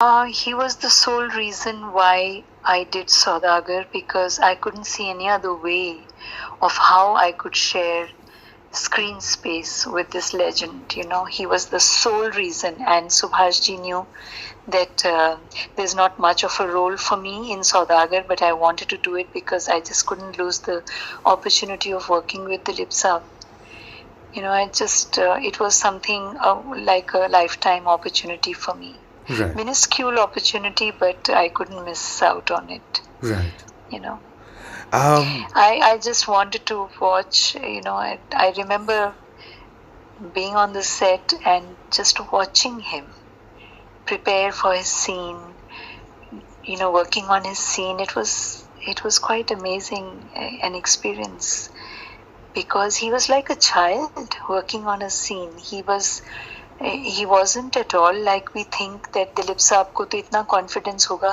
He was the sole reason why I did Saudagar, because I couldn't see any other way of how I could share screen space with this legend. He was the sole reason, and Subhashji knew that there's not much of a role for me in Saudagar, but I wanted to do it because I just couldn't lose the opportunity of working with Dilip Sahab. It was something like a lifetime opportunity for me. Right. Minuscule opportunity, but I couldn't miss out on it. Right. You know, Um, I just wanted to watch. I remember being on the set and just watching him prepare for his scene. Working on his scene. It was quite amazing, an experience, because he was like a child working on a scene. He wasn't at all like we think that Dilip साहब को तो इतना confidence होगा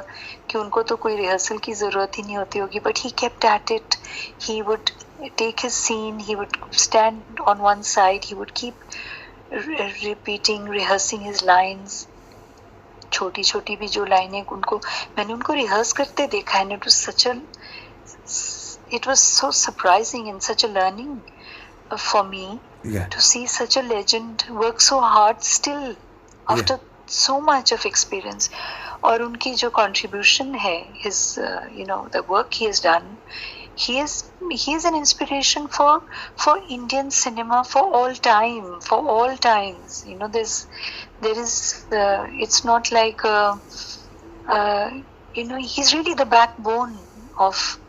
कि उनको तो कोई rehearsal की ज़रूरत ही नहीं होती होगी, but he kept at it. He would take his scene, he would stand on one side, he would keep repeating, rehearsing his lines. छोटी छोटी भी जो लाइनें मैंने उनको rehearse करते देखा, and it was so surprising and such a learning for me. yeah. To see such a legend work so hard still after so much of experience. और उनकी जो contribution है, his the work he has done, he is an inspiration for Indian cinema for all times. It's not like he's really the backbone of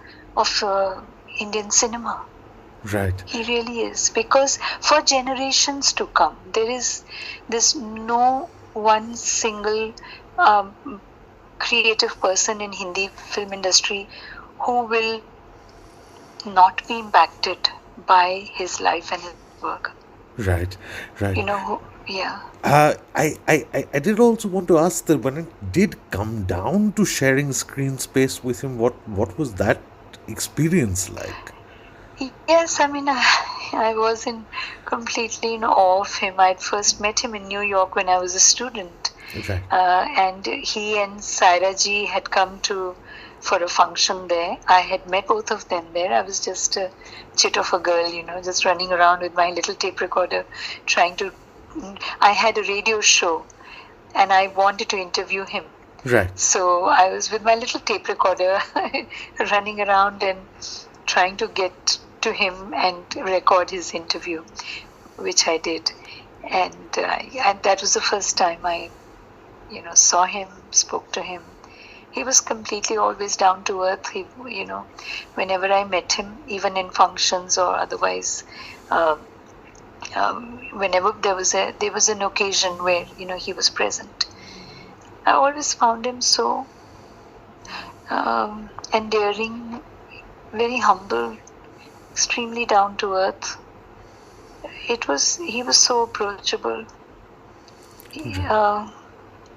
Indian cinema. Right. He really is, because for generations to come, there's no one single creative person in Hindi film industry who will not be impacted by his life and his work. Right. Right. Yeah. I did also want to ask that when it did come down to sharing screen space with him, what was that experience like? Yes, I mean, I was completely in awe of him. I'd first met him in New York when I was a student. Okay. And he and Saira ji had come for a function there. I had met both of them there. I was just a chit of a girl, just running around with my little tape recorder, I had a radio show and I wanted to interview him. Right. So I was with my little tape recorder running around and trying to get to him and record his interview, which I did. And that was the first time I, saw him, spoke to him. He was completely always down to earth. Whenever I met him, even in functions or otherwise, whenever there was an occasion where, he was present, I always found him so endearing, very humble, extremely down to earth. He was so approachable.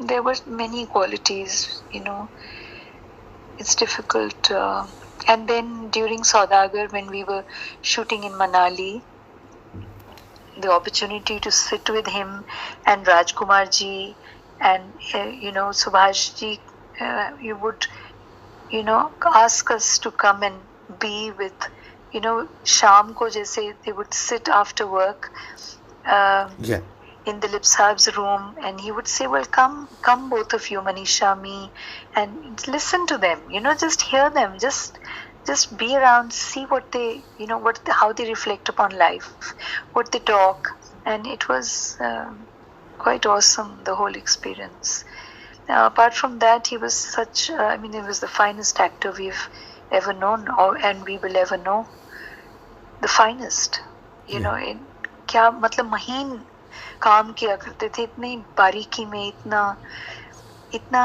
There were many qualities, it's difficult. And then during Saudagar, when we were shooting in Manali, the opportunity to sit with him and Rajkumar ji and, Subhash ji, you would, ask us to come and be with, Sham ko jaise they would sit after work in Dilip Sahab's room, and he would say, well, come both of you, Manisha, me, and listen to them, just hear them, just be around, see what they, how they reflect upon life, what they talk. And it was quite awesome, the whole experience. Apart from that, he was he was the finest actor we've ever known, and we will ever know. The finest, क्या मतलब महीन काम किया करते थे, इतनी बारीकी में, इतना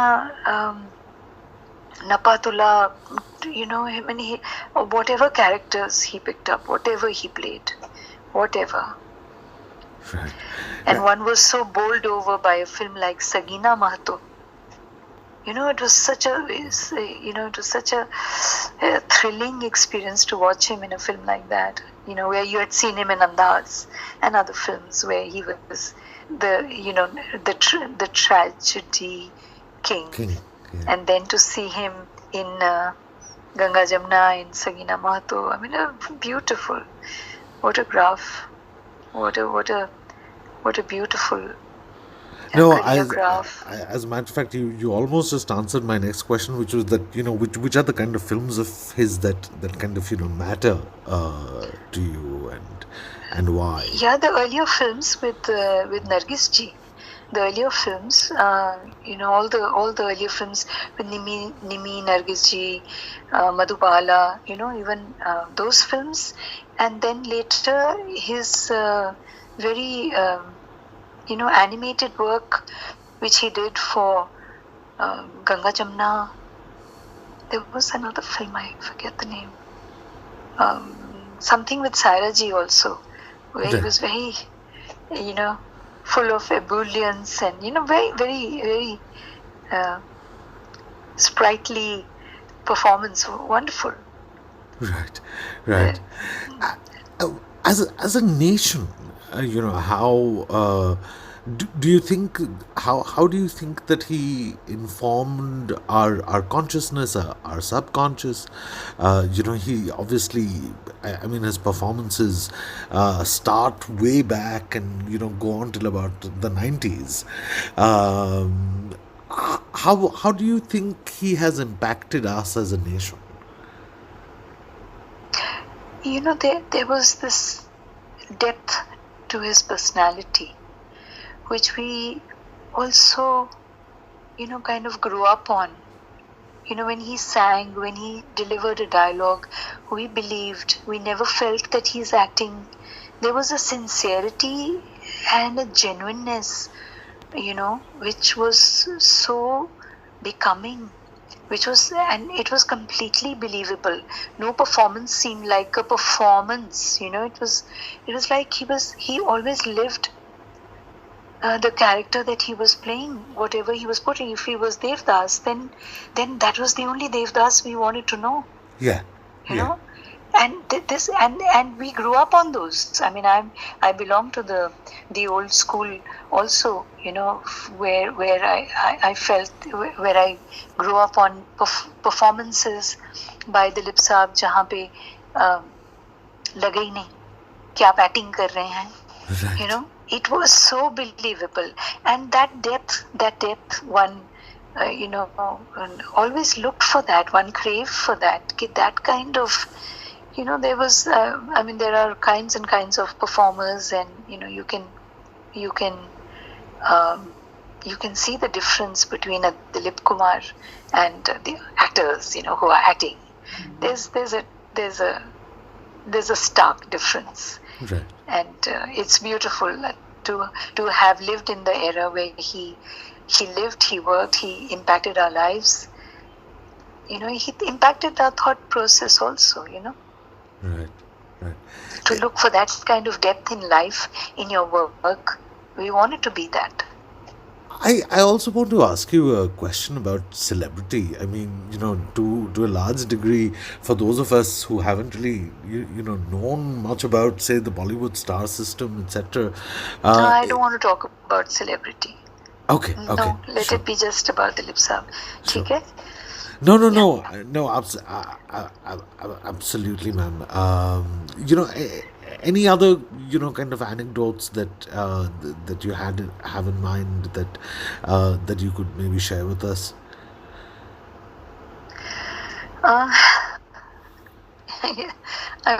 napatula, whatever characters he picked up, whatever he played, whatever. Right. And one was so bowled over by a film like Sagina Mahato. It was such a thrilling experience to watch him in a film like that. Where you had seen him in Andaz and other films where he was the tragedy king. Yeah. And then to see him in Ganga Jamna, in Sagina Mahato, I mean, beautiful. What a graph. What a beautiful No, choreograph. as a matter of fact, you almost just answered my next question, which was that which are the kind of films of his that kind of matter to you, and why? Yeah, the earlier films with Nargis ji, the earlier films, all the earlier films with Nimi Nargis ji, Madhubala, even those films, and then later his very animated work which he did for Ganga Jamna. There was another film, I forget the name. Something with Sairaji also, where he was very, full of ebullience and, very, very, very sprightly performance. Wonderful. Right. As a nation, how do you think how do you think that he informed our consciousness, our subconscious? He obviously, I mean, his performances start way back and go on till about the 90s. How do you think he has impacted us as a nation? There was this depth to his personality, which we also, kind of grew up on. When he sang, when he delivered a dialogue, we believed, we never felt that he's acting. There was a sincerity and a genuineness, which was so becoming, and it was completely believable. No performance seemed like a performance. It was like he always lived the character that he was playing, whatever he was putting. If he was Devdas, then that was the only Devdas we wanted to know. Yeah. And this and we grew up on those. I mean, I belong to the old school also. Where I felt, where I grew up on performances by Dilip Sahab, जहाँ पे लगे ही नहीं क्या आप acting कर रहे हैं. It was so believable, and that depth one always looked for that, one craved for that. That kind of, there was there are kinds and kinds of performers, and you can see the difference between a Dilip Kumar and the actors who are acting. There's a stark difference. Right. And it's beautiful to have lived in the era where he lived, he worked, he impacted our lives. He impacted our thought process also. Right. To look for that kind of depth in life, in your work, we wanted to be that. I also want to ask you a question about celebrity. I mean, to a large degree, for those of us who haven't really, known much about, say, the Bollywood star system, etc. I don't want to talk about celebrity. Okay. No, let it be just about Dilip Sahab. Sure. Okay? No, absolutely, ma'am. Any other, kind of anecdotes that you have in mind that you could maybe share with us? I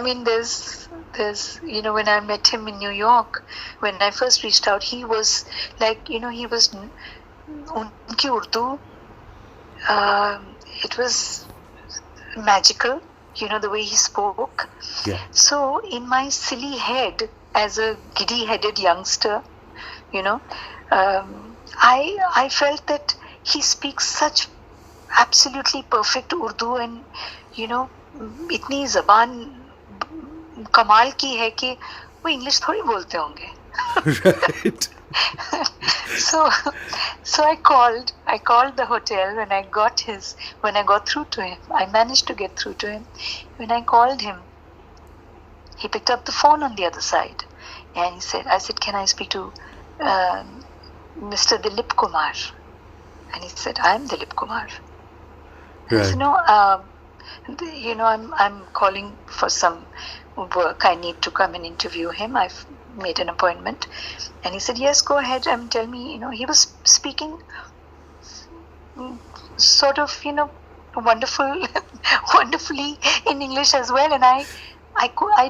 mean, there's when I met him in New York, when I first reached out, he was like, he was unki Urdu. It was magical, the way he spoke. Yeah. So in my silly head, as a giddy-headed youngster, I felt that he speaks such absolutely perfect Urdu, and इतनी ज़बान कमाल की है कि वो English थोड़ी बोलते होंगे. Right. So I called the hotel when I got through to him. I managed to get through to him. When I called him, he picked up the phone on the other side, and I said, can I speak to Mr. Dilip Kumar? And he said, I'm Dilip Kumar. I said, Right. no, I'm calling for some work. I need to come and interview him. I've made an appointment. And he said, yes, go ahead and tell me. He was speaking sort of, wonderfully in English as well. And I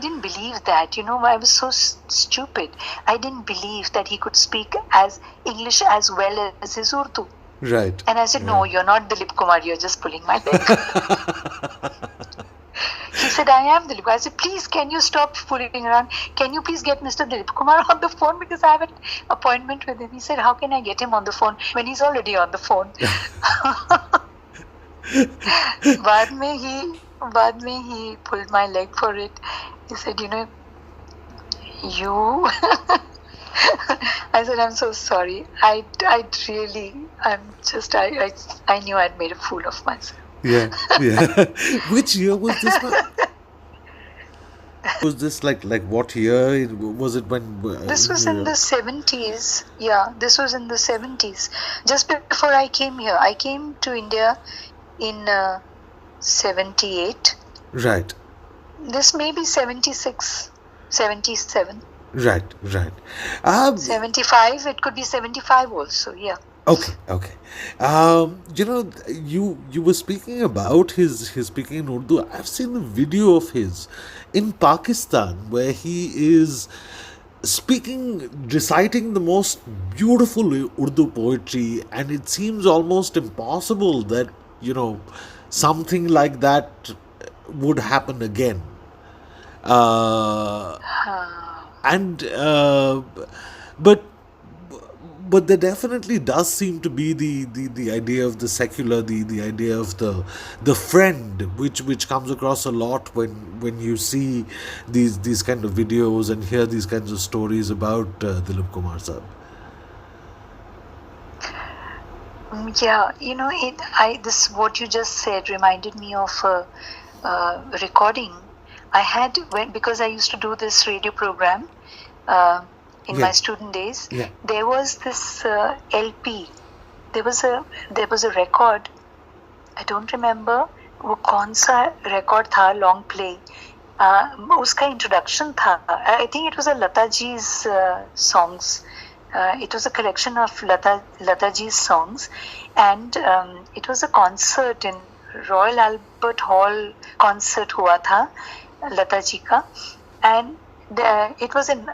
didn't believe that. I was so stupid. I didn't believe that he could speak as English as well as his Urdu. Right. And I said, no, you're not Dilip Kumar, you're just pulling my leg. He said, I am Dilip. I said, please, can you stop fooling around? Can you please get Mr. Dilip Kumar on the phone because I have an appointment with him. He said, how can I get him on the phone when he's already on the phone? बाद में he pulled my leg for it. He said, you I said, I'm so sorry. I knew I'd made a fool of myself. Yeah. Which year was this? Was this like what year? Was it when? This was in the 70s. Yeah, this was in the 70s. Just before I came here. I came to India in 78. Right. This may be 76, 77. Right. 75, it could be 75 also, yeah. Okay. You were speaking about his speaking in Urdu. I've seen a video of his in Pakistan where he is reciting the most beautiful Urdu poetry, and it seems almost impossible that something like that would happen again. And but there definitely does seem to be the idea of the secular, the idea of the friend, which comes across a lot when you see these kind of videos and hear these kinds of stories about Dilip Kumar Sahab. Yeah, this what you just said reminded me of a recording I had because I used to do this radio program in my student days. Yeah. There was this LP. There was a record. I don't remember वो कौन सा record था, long play. उसका introduction था. I think it was a Lata ji's songs. It was a collection of Lata ji's songs, and it was a concert in Royal Albert Hall. Concert हुआ था Lata ji का, and it was in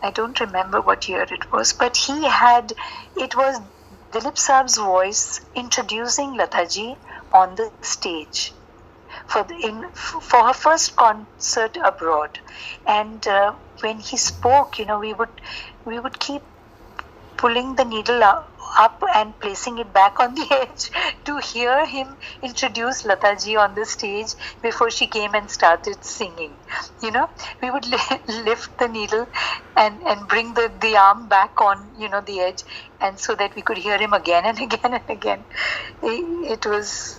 I don't remember what year it was, but it was Dilip Saab's voice introducing Lata ji on the stage for her first concert abroad, and when he spoke, we would keep pulling the needle up and placing it back on the edge to hear him introduce Lata ji on the stage before she came and started singing. We would lift the needle and bring the arm back on, the edge, and so that we could hear him again and again and again. It was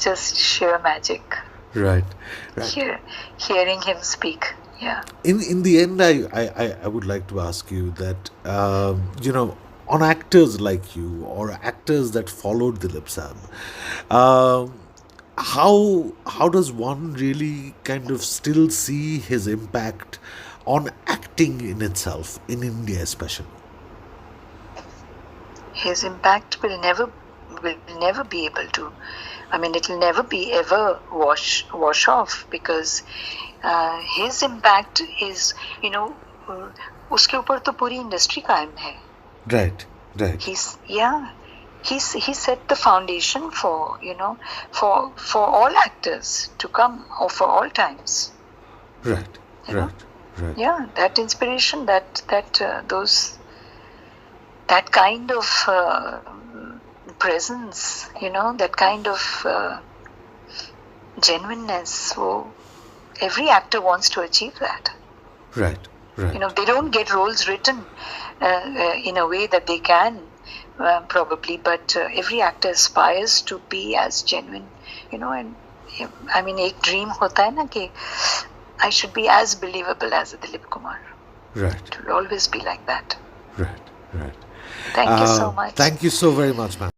just sheer magic. Right. Hearing him speak. Yeah. In the end, I would like to ask you that on actors like you or actors that followed Dilip Saab, how does one really kind of still see his impact on acting in itself in India, especially? His impact will never be able to. I mean, it will never be ever wash off, because his impact is, उसके ऊपर तो पूरी industry कायम है. Right. He set the foundation for all actors to come, or for all times. Right. Yeah, that inspiration, that kind of presence, that kind of genuineness. Every actor wants to achieve that. Right. They don't get roles written in a way that they can, probably, but every actor aspires to be as genuine, and I mean, एक dream होता है ना कि I should be as believable as a Dilip Kumar. Right. It will always be like that. Right. Thank you so much. Thank you so very much, ma'am.